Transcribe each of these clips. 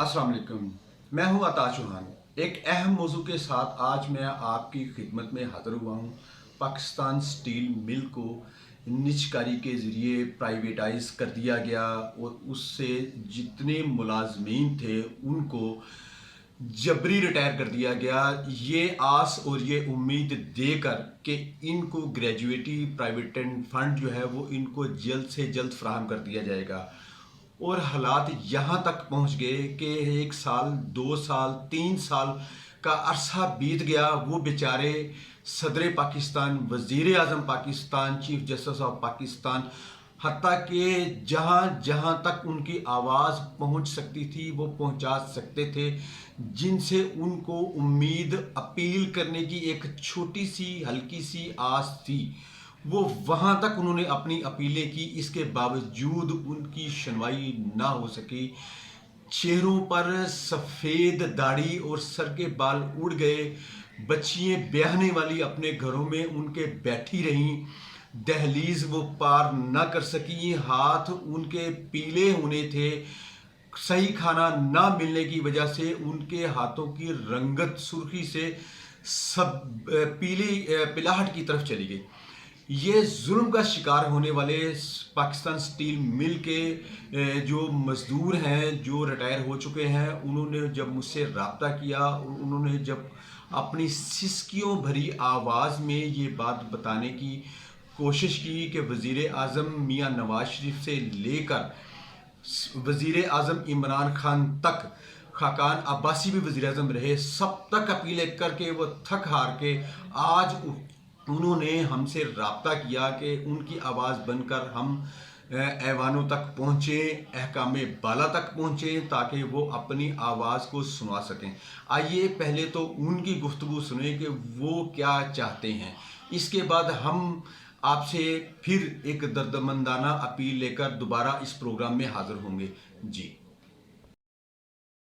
अस्सलाम वालेकुम। मैं हूं अता चौहान। एक अहम मौजू के साथ आज मैं आपकी खिदमत में हाजिर हुआ हूं। पाकिस्तान स्टील मिल को निजकारी के ज़रिए प्राइवेटाइज कर दिया गया और उससे जितने मुलाजमीन थे उनको जबरी रिटायर कर दिया गया। ये आस और ये उम्मीद देकर कि इनको ग्रेजुएटी प्राइवेटेंट फंड जो है वो इनको जल्द से जल्द फराहम कर दिया जाएगा। और हालात यहाँ तक पहुँच गए कि 1 साल 2 साल 3 साल का अरसा बीत गया। वो बेचारे सदर पाकिस्तान, वज़ीर आज़म Pakistan, chief justice of Pakistan, हत्ता कि जहाँ जहाँ तक उनकी आवाज़ पहुँच सकती थी वो पहुँचा सकते थे, जिनसे उनको उम्मीद अपील करने की एक छोटी सी हल्की सी आस थी, वो वहाँ तक उन्होंने अपनी अपीलें की। इसके बावजूद उनकी सुनवाई ना हो सकी। चेहरों पर सफ़ेद दाढ़ी और सर के बाल उड़ गए। बच्चियाँ ब्याहने वाली अपने घरों में उनके बैठी रहीं। दहलीज वो पार ना कर सकी। हाथ उनके पीले होने थे। सही खाना ना मिलने की वजह से उनके हाथों की रंगत सुर्खी से सब पीली पिलाहट की तरफ चली गई। ये जुल्म का शिकार होने वाले पाकिस्तान स्टील मिल के जो मज़दूर हैं, जो रिटायर हो चुके हैं, उन्होंने जब मुझसे रब्ता किया, उन्होंने जब अपनी सिसकियों भरी आवाज़ में ये बात बताने की कोशिश की कि वज़ीर आज़म मियां नवाज शरीफ से लेकर वज़ीर आज़म इमरान खान तक, खाकान अब्बासी भी वज़ीर आज़म रहे, सब तक अपीलें करके वो थक हार के आज उन्होंने हमसे रब्ता किया कि उनकी आवाज़ बनकर हम ऐवानों तक पहुँचें, अहकामे बाला तक पहुँचें, ताकि वो अपनी आवाज़ को सुना सकें। आइए पहले तो उनकी गुफ्तगू सुने कि वो क्या चाहते हैं। इसके बाद हम आपसे फिर एक दर्दमंदाना अपील लेकर दोबारा इस प्रोग्राम में हाज़िर होंगे। जी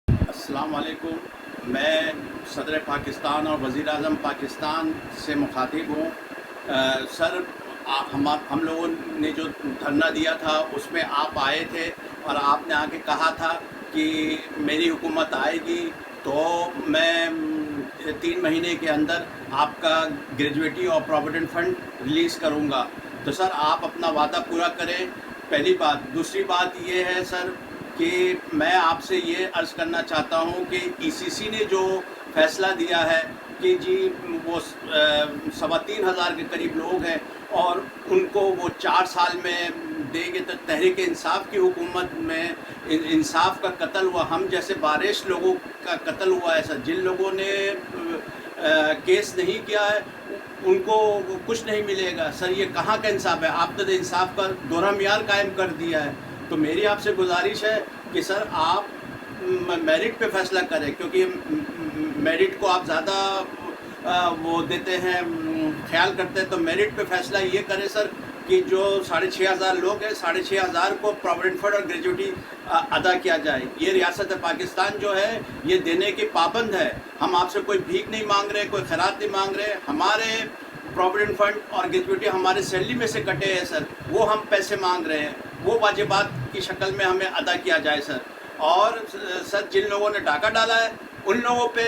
अस्सलाम वालेकुम। मैं सदर पाकिस्तान और वज़ीर आज़म पाकिस्तान से मुखातिब हूँ। सर, हम लोगों ने जो धरना दिया था उसमें आप आए थे और आपने आके कहा था कि मेरी हुकूमत आएगी तो मैं 3 महीने के अंदर आपका ग्रेजुएटी और प्रोविडेंट फंड रिलीज़ करूँगा। तो सर, आप अपना वादा पूरा करें, पहली बात। दूसरी बात ये है सर कि मैं आपसे ये अर्ज़ करना चाहता हूँ कि ईसीसी ने जो फ़ैसला दिया है कि जी वो 3,500 के करीब लोग हैं और उनको वो 4 साल में देंगे, तो तहरीक इंसाफ की हुकूमत में इंसाफ का कत्ल हुआ, हम जैसे बारिश लोगों का कत्ल हुआ है सर। जिन लोगों ने केस नहीं किया है उनको कुछ नहीं मिलेगा सर। ये कहाँ का इंसाफ है? आपने तो इंसाफ का दोहरा मियार कायम कर दिया है। तो मेरी आपसे गुजारिश है कि सर आप मेरिट पे फैसला करें, क्योंकि मेरिट को आप ज़्यादा वो देते हैं, ख्याल करते हैं। तो मेरिट पे फैसला ये करें सर कि जो 6,500 लोग हैं, 6,500 को प्रोविडेंट फंड और ग्रेजुएटी अदा किया जाए। ये रियासत पाकिस्तान जो है ये देने की पाबंद है। हम आपसे कोई भीख नहीं मांग रहे, कोई खैरात नहीं मांग रहे। हमारे प्रोविडेंट फंड और ग्रेजुएटी हमारे सैलरी में से कटे हैं सर, वो हम पैसे मांग रहे हैं, वो वाजिबात की शक्ल में हमें अदा किया जाए सर। और सर, जिन लोगों ने डाका डाला है उन लोगों पे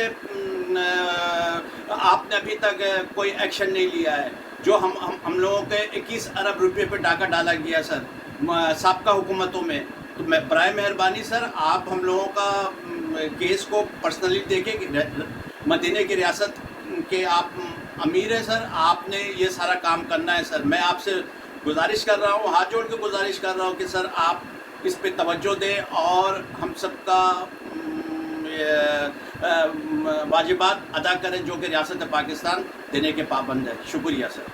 आपने अभी तक कोई एक्शन नहीं लिया है। जो हम लोगों के 21 अरब रुपये पे डाका डाला गया सर साबका हुकूमतों में। तो मैं बराए मेहरबानी सर आप हम लोगों का केस को पर्सनली देखें। मदीने की रियासत के आप अमीर हैं सर, आपने ये सारा काम करना है सर। मैं आपसे गुजारिश कर रहा हूँ, हाथ जोड़ के गुजारिश कर रहा हूँ कि सर आप इस पे तवज्जो दें और हम सबका वाजिबात अदा करें जो कि रियासत पाकिस्तान देने के पाबंद है। शुक्रिया सर।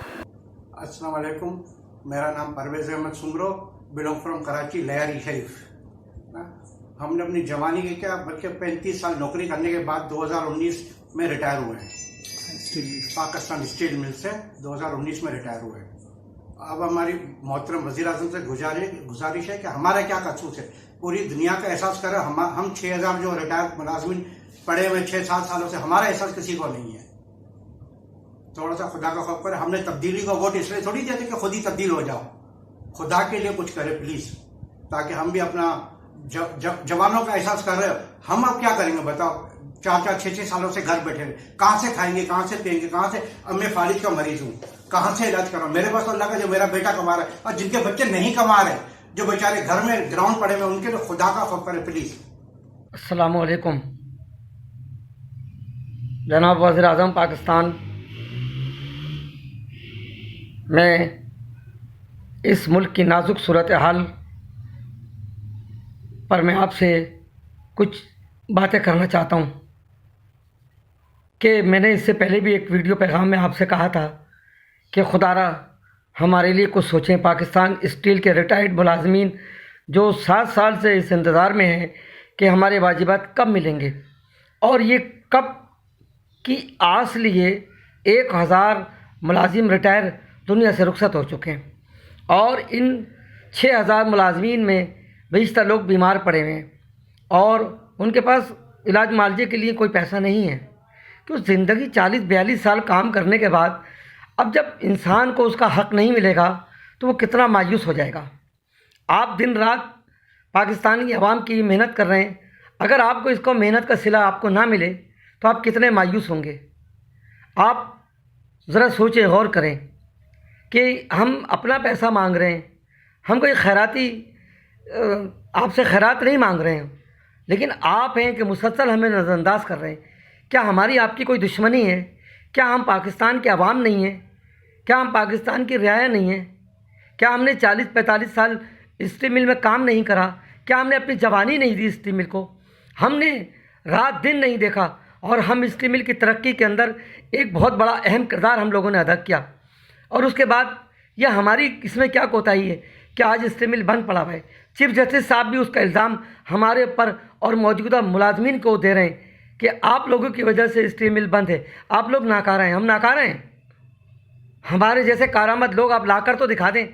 अस्सलाम वालेकुम। मेरा नाम परवेज़ अहमद सुमरो, बिलोंग फ्रॉम कराची, लहरी शरीफ। हमने अपनी जवानी के क्या बल्कि 35 साल नौकरी करने के बाद 2019 में रिटायर हुए हैं पाकिस्तान स्टील मिल से। 2019 में रिटायर हुए। अब हमारी मोहतरम वज़ीर आज़म से गुजारिश है कि हमारा क्या कसूर है, पूरी दुनिया का एहसास करें। हम 6,000 जो रिटायर मुलाजमीन पड़े हुए 6-7 सालों से, हमारा एहसास किसी को नहीं है। थोड़ा सा खुदा का खौफ करें। हमने तब्दीली को वोट इसलिए थोड़ी देते कि खुद ही तब्दील हो जाओ। खुदा के लिए कुछ करें प्लीज़, ताकि हम भी अपना जवानों का एहसास कर रहे हो, हम अब क्या करेंगे बताओ? 4-6 सालों से घर बैठे रहे, कहाँ से खाएंगे, कहाँ से पियेंगे, कहाँ से? अब मैं फालिज का मरीज हूँ, कहाँ से इलाज कराऊं? मेरे पास तो अल्लाह का जो मेरा बेटा कमा रहा है, और जिनके बच्चे नहीं कमा रहे, जो बेचारे घर में ग्राउंड पड़े हुए, उनके तो खुदा का खौफ करे प्लीज। अस्सलामु अलैकुम। जनाब वज़ीर आज़म पाकिस्तान, मैं इस मुल्क की नाजुक सूरत हाल पर मैं आपसे कुछ बातें करना चाहता हूँ कि मैंने इससे पहले भी एक वीडियो पैगाम में आपसे कहा था कि खुदारा हमारे लिए कुछ सोचें। पाकिस्तान स्टील के रिटायर्ड मुलाजमीन जो 7 साल से इस इंतज़ार में हैं कि हमारे वाजिबात कब मिलेंगे, और ये कब की आस लिए 1000 मुलाजिम रिटायर दुनिया से रुखसत हो चुके हैं, और इन 6000 मुलाजमीन में बेशतर लोग बीमार पड़े हुए हैं और उनके पास इलाज मुआवजे के लिए कोई पैसा नहीं है। तो ज़िंदगी 40-42 साल काम करने के बाद अब जब इंसान को उसका हक़ नहीं मिलेगा तो वो कितना मायूस हो जाएगा। आप दिन रात पाकिस्तान की आवाम की मेहनत कर रहे हैं, अगर आपको इसको मेहनत का सिला आपको ना मिले तो आप कितने मायूस होंगे। आप ज़रा सोचें, गौर करें कि हम अपना पैसा मांग रहे हैं, हम कोई खैराती आपसे खैरात नहीं मांग रहे हैं, लेकिन आप हैं कि मुसलसल हमें नज़रअंदाज कर रहे हैं। क्या हमारी आपकी कोई दुश्मनी है? क्या हम पाकिस्तान के अवाम नहीं हैं? क्या हम पाकिस्तान की रियाया नहीं हैं? क्या हमने 40-45 साल स्टील मिल में काम नहीं करा? क्या हमने अपनी जवानी नहीं दी स्टील मिल को? हमने रात दिन नहीं देखा, और हम स्टील मिल की तरक्की के अंदर एक बहुत बड़ा अहम किरदार हम लोगों ने अदा किया, और उसके बाद यह हमारी इसमें क्या कोताही है कि आज स्टील मिल बंद पड़ा हुआ है। चीफ जस्टिस साहब भी उसका इल्ज़ाम हमारे ऊपर और मौजूदा मुलाजमीन को दे रहे हैं कि आप लोगों की वजह से स्टील मिल बंद है, आप लोग नाकारा हैं। हम नाकारा हैं? हमारे जैसे कारामद लोग आप लाकर तो दिखा दें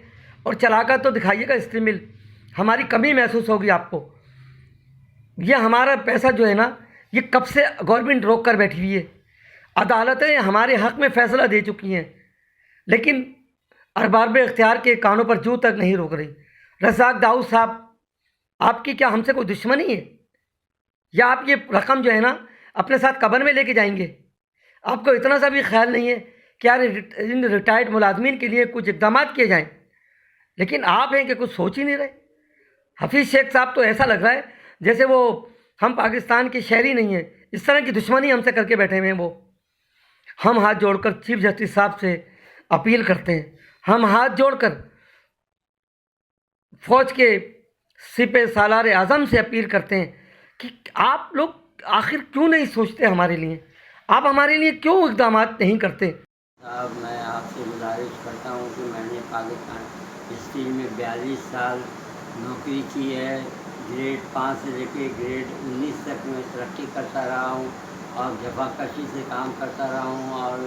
और चलाकर तो दिखाइएगा स्टील मिल, हमारी कमी महसूस होगी आपको। ये हमारा पैसा जो है ना, ये कब से गवर्नमेंट रोक कर बैठी हुई है। अदालतें हमारे हक़ में फ़ैसला दे चुकी हैं, लेकिन अरबाब इख्तियार के कानों पर जूं तक नहीं रोक रही। रज़ाक दाऊद साहब, आपकी क्या हमसे कोई दुश्मनी है, या आप ये रकम जो है ना अपने साथ कब्र में लेके जाएंगे? आपको इतना सा भी ख्याल नहीं है कि यार इन रिटायर्ड मुलाजमीन के लिए कुछ इक़दाम किए जाएं? लेकिन आप हैं कि कुछ सोच ही नहीं रहे। हफीज़ शेख साहब तो ऐसा लग रहा है जैसे वो हम पाकिस्तान के शहरी नहीं हैं, इस तरह की दुश्मनी हमसे करके बैठे हुए हैं वो। हम हाथ जोड़कर चीफ जस्टिस साहब से अपील करते हैं, हम हाथ जोड़कर फ़ौज के सिपह सालार आज़म से अपील करते हैं कि आप लोग आखिर क्यों नहीं सोचते हमारे लिए, आप हमारे लिए क्यों इक़दाम नहीं करते। अब मैं आपसे गुजारिश करता हूँ कि मैंने पाकिस्तान स्टील में 42 साल नौकरी की है। ग्रेड 5 से लेकर ग्रेड 19 तक मैं तरक्की करता रहा हूँ और जफाकशी से काम करता रहा हूँ, और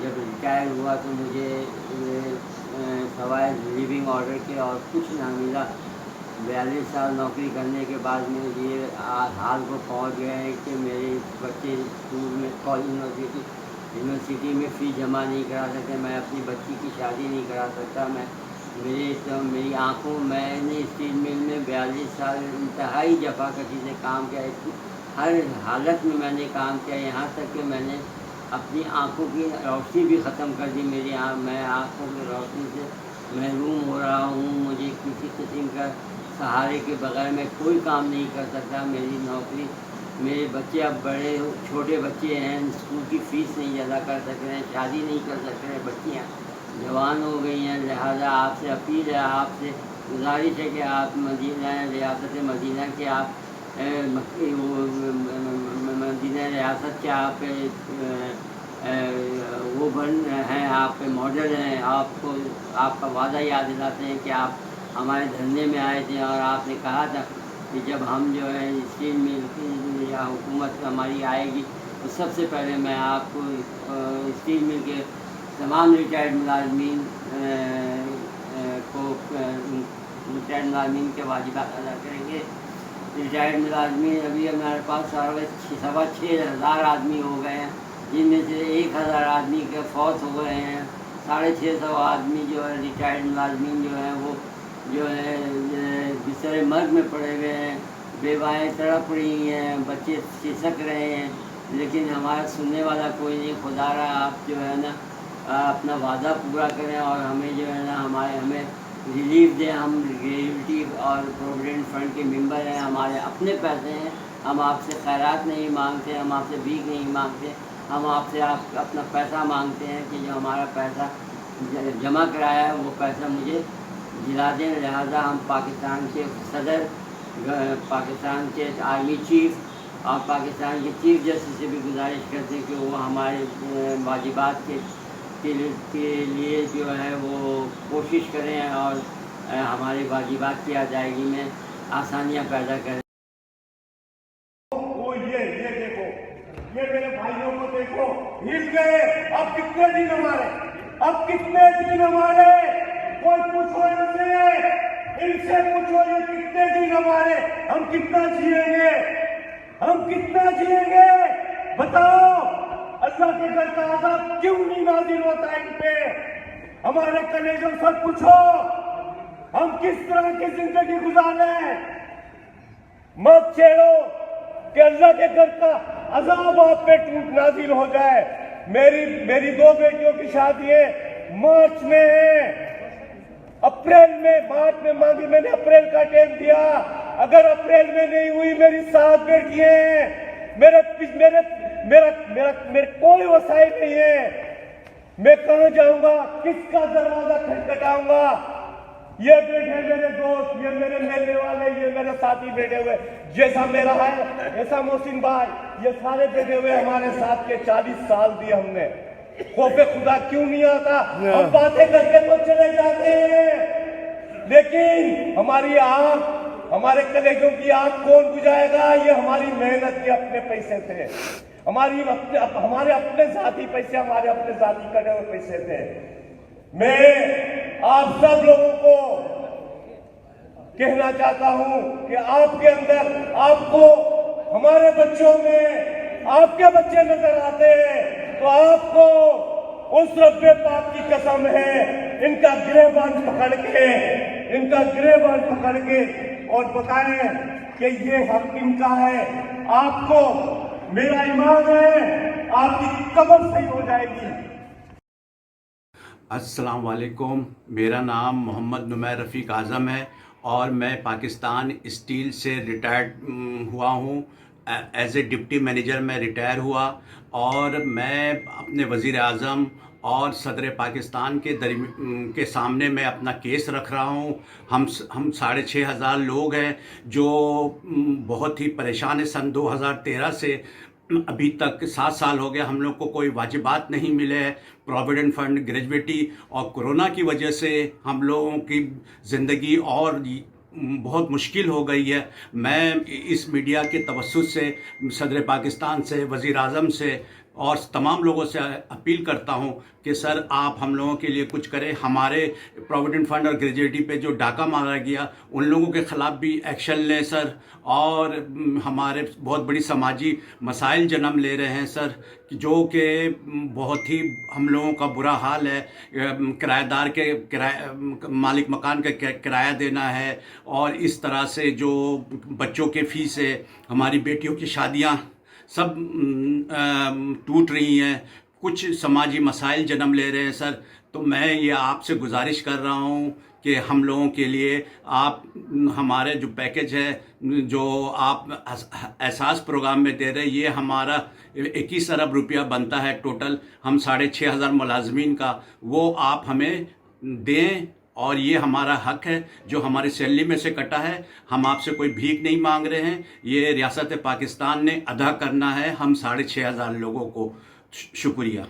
जब रिटायर हुआ तो मुझे सवाए लिविंग ऑर्डर के और कुछ ना मिला। 42 साल नौकरी करने के बाद में ये हाल को पहुंच गए हैं कि मेरे बच्चे स्कूल में कॉलेज यूनिवर्सिटी में फ़ीस जमा नहीं करा सकते, मैं अपनी बच्ची की शादी नहीं करा सकता। मेरी आंखों, मैंने स्टील मिल में 42 साल इंतहाई जफाकशी से काम किया, हर हालत में मैंने काम किया, यहाँ तक कि मैंने अपनी आंखों की रोशनी भी ख़त्म कर दी। मैं आंखों की रोशनी से महरूम हो रहा हूँ। मुझे किसी किस्म का सहारे के बगैर मैं कोई काम नहीं कर सकता। मेरी नौकरी, मेरे बच्चे अब बड़े छोटे बच्चे हैं, स्कूल की फ़ीस नहीं अदा कर सक रहे हैं, शादी नहीं कर सक रहे हैं, बच्चियाँ जवान हो गई हैं। लिहाजा आपसे अपील है, आपसे गुजारिश है कि आप रियासत मदीना के आप मदीना रियासत के आप वो बन हैं, आप मॉडल हैं। आपको आपका वादा याद दिलाते हैं कि आप हमारे धरने में आए थे और आपने कहा था कि जब हम जो है स्टील मिल की या हुकूमत हमारी आएगी तो सबसे पहले मैं आपको स्टील मिल के तमाम रिटायर्ड मुलाजमीन को रिटायर्ड मुलाजमीन के वाजिबात अदा करेंगे। रिटायर्ड मुलाजमीन अभी हमारे पास 6,500 आदमी हो गए हैं, जिनमें से 1,000 आदमी के फौत हो गए हैं। 650 आदमी जो है रिटायर्ड मुलाजमीन जो हैं वो जो है बिस्तर मर्ग में पड़े हुए हैं, बेवाएँ तड़प रही हैं, बच्चे सिसक रहे हैं, लेकिन हमारा सुनने वाला कोई नहीं। खुदारा आप जो है ना अपना वादा पूरा करें और हमें जो है ना हमें रिलीफ दें। हम ग्रेविटी और प्रोविडेंट फंड के मेंबर हैं, हमारे अपने पैसे हैं, हम आपसे खैरात नहीं मांगते, हम आपसे भीख नहीं मांगते, हम आपसे अपना पैसा मांगते हैं कि जो हमारा पैसा जमा कराया है वो पैसा मुझे दिला दें। लिहाजा हम पाकिस्तान के सदर, पाकिस्तान के आर्मी चीफ और पाकिस्तान के चीफ जस्टिस से भी गुजारिश करते हैं कि वो हमारे वाजिबात के लिए जो है वो कोशिश करें और हमारे वाजिबात की अदायगी में आसानियाँ पैदा करें। वो ये देखो, ये मेरे भाइयों को देखो, हिल गए। अब कितने दिन हमारे, अब कितने दिन हमारे, कोई पूछो इनसे पूछो ये कितने दिन हमारे, हम कितना जिएंगे, हम कितना जिएंगे बताओ। अल्लाह के घर का अज़ाब क्यों नहीं नाज़िल होता इन पे? हमारे कलेजों से पूछो हम किस तरह की जिंदगी गुजारे। मत छेड़ो कि अल्लाह के घर का अज़ाब आप पे नाज़िल हो जाए। मेरी 2 बेटियों की शादी है, मार्च में है, मार्च में मांगी मैंने, अप्रैल का टाइम दिया। अगर अप्रैल में नहीं हुई, मेरी 7 बेटियां हैं, मेरे कोई वसाइल नहीं है। मैं कहाँ जाऊंगा, किसका दरवाजा खटखटाऊंगा? ये बैठे मेरे दोस्त, ये मेरे मिलने वाले, ये मेरे साथी बैठे हुए, जैसा मेरा है ऐसा मोहसिन भाई, ये सारे बैठे हुए हमारे साथ के 40 साल दिए हमने। खौफे खुदा क्यों नहीं आता? हम बातें करके तो चले जाते हैं, लेकिन हमारी आंख, हमारे कलेजों की आंख कौन बुझाएगा? ये हमारी मेहनत के अपने पैसे थे, हमारे अपने जाती पैसे, हमारे अपने जाती करे हुए पैसे थे। मैं आप सब लोगों को कहना चाहता हूं कि आपके अंदर, आपको हमारे बच्चों में आपके बच्चे नजर आते हैं तो आपको उस रब्बे पाक की कसम है, इनका गिरबान पकड़ के और बताएं कि ये हक इनका है। आपको मेरा ईमान है, आपकी कब्र सही हो जाएगी। अस्सलाम वालेकुम, मेरा नाम मोहम्मद नुमैर रफ़ीक आज़म है और मैं पाकिस्तान स्टील से रिटायर्ड हुआ हूँ। एज ए डिप्टी मैनेजर मैं रिटायर हुआ और मैं अपने वज़ीर आज़म और सदर पाकिस्तान के सामने मैं अपना केस रख रहा हूँ। हम 6,500 लोग हैं जो बहुत ही परेशान हैं। सन 2013 से अभी तक 7 साल हो गए, हम लोग को कोई वाजिबात नहीं मिले हैं, प्रोविडेंट फंड, ग्रेजुएटी, और कोरोना की वजह से हम लोगों की ज़िंदगी और बहुत मुश्किल हो गई है। मैं इस मीडिया के तवस्सुत से सदर पाकिस्तान से, वज़ीर आज़म से और तमाम लोगों से अपील करता हूं कि सर आप हम लोगों के लिए कुछ करें। हमारे प्रोविडेंट फंड और ग्रेजुएटी पे जो डाका मारा गया उन लोगों के ख़िलाफ़ भी एक्शन लें सर। और हमारे बहुत बड़ी समाजी मसाइल जन्म ले रहे हैं सर, जो कि बहुत ही हम लोगों का बुरा हाल है। किराएदार के मालिक मकान का किराया देना है और इस तरह से जो बच्चों के फ़ीस है, हमारी बेटियों की शादियाँ सब टूट रही हैं, कुछ समाजी मसाइल जन्म ले रहे हैं सर। तो मैं ये आपसे गुजारिश कर रहा हूँ कि हम लोगों के लिए आप हमारे जो पैकेज है, जो आप एहसास प्रोग्राम में दे रहे हैं, ये हमारा 21 अरब रुपया बनता है टोटल, हम 6,500 मुलाजमीन का, वो आप हमें दें। और ये हमारा हक है जो हमारी सैलरी में से कटा है। हम आपसे कोई भीख नहीं मांग रहे हैं, ये रियासत पाकिस्तान ने अदा करना है हम 6,500 लोगों को। शुक्रिया।